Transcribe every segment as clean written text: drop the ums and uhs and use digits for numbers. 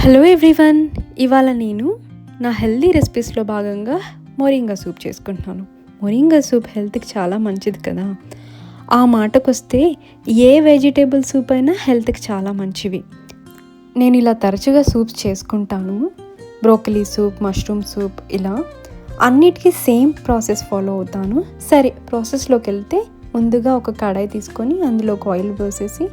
Hello everyone, ఇవాళ నేను నా హెల్దీ రెసిపీస్లో భాగంగా మొరింగా సూప్ చేసుకుంటున్నాను. మొరింగా సూప్ హెల్త్కి చాలా మంచిది కదా. ఆ మాటకొస్తే ఏ వెజిటేబుల్ సూప్ అయినా హెల్త్కి చాలా మంచివి. నేను ఇలా తరచుగా సూప్స్ చేసుకుంటాను. బ్రోకలీ సూప్, మష్రూమ్ సూప్, ఇలా అన్నిటికీ సేమ్ ప్రాసెస్ ఫాలో అవుతాను. సరే, ప్రాసెస్లోకి వెళ్తే ముందుగా ఒక కడాయి తీసుకొని అందులోకి ఆయిల్ పోసేసి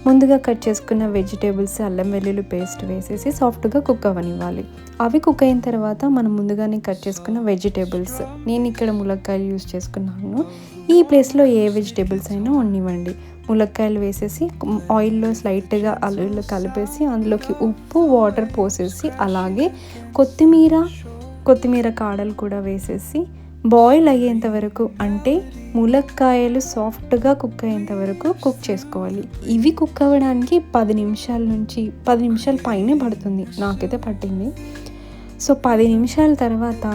ముందుగా కట్ చేసుకున్న వెజిటేబుల్స్, అల్లం వెల్లుల్లి పేస్ట్ వేసేసి సాఫ్ట్గా కుక్ అవ్వనివ్వాలి. అవి కుక్ అయిన తర్వాత మనం ముందుగానే కట్ చేసుకున్న వెజిటేబుల్స్, నేను ఇక్కడ ములక్కాయలు యూస్ చేసుకున్నాను. ఈ ప్లేస్లో ఏ వెజిటేబుల్స్ అయినా ఉండనివ్వండి. ములక్కాయలు వేసేసి ఆయిల్లో స్లైట్గా అల్లు కలిపేసి అందులోకి ఉప్పు, వాటర్ పోసేసి అలాగే కొత్తిమీర కాడలు కూడా వేసేసి బాయిల్ అయ్యేంత వరకు, అంటే ములక్కాయలు సాఫ్ట్గా కుక్ అయ్యేంత వరకు కుక్ చేసుకోవాలి. ఇవి కుక్ అవ్వడానికి 10 నిమిషాల పైనే పడుతుంది, నాకైతే పట్టింది. సో 10 నిమిషాల తర్వాత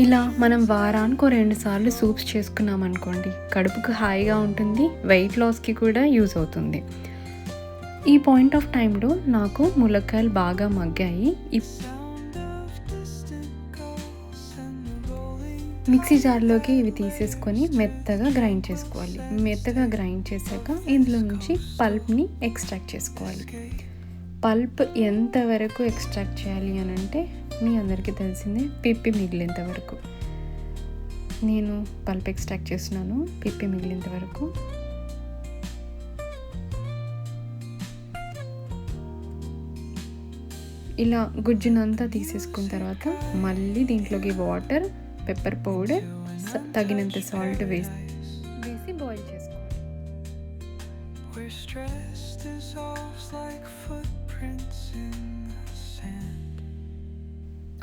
ఇలా మనం వారానికి 2 సార్లు సూప్స్ చేసుకున్నాం అనుకోండి, కడుపుకు హాయిగా ఉంటుంది, వెయిట్ లాస్కి కూడా యూజ్ అవుతుంది. ఈ పాయింట్ ఆఫ్ టైంలో నాకు ములక్కాయలు బాగా మగ్గాయి. మిక్సీ జార్లోకి ఇవి తీసేసుకొని మెత్తగా గ్రైండ్ చేసుకోవాలి. మెత్తగా గ్రైండ్ చేశాక ఇందులో నుంచి పల్ప్ని ఎక్స్ట్రాక్ట్ చేసుకోవాలి. పల్ప్ ఎంతవరకు ఎక్స్ట్రాక్ట్ చేయాలి అని అంటే మీ అందరికీ తెలిసిందే, పిప్పి మిగిలేంత వరకు. నేను పల్ప్ ఎక్స్ట్రాక్ట్ చేస్తున్నాను పిప్పి మిగిలేంత వరకు. ఇలా గుజ్జునంతా తీసేసుకున్న తర్వాత మళ్ళీ దీంట్లోకి వాటర్, పెప్పర్ పౌడర్, తగినంత సాల్ట్ వేసి బాయిల్ చేసుకోవాలి.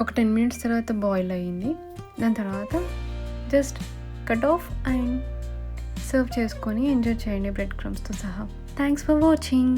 ఒక 10 minutes తర్వాత బాయిల్ అయ్యింది. దాని తర్వాత just cut off and serve చేసుకొని ఎంజాయ్ చేయండి బ్రెడ్ క్రమ్స్తో సహా. Thanks for watching.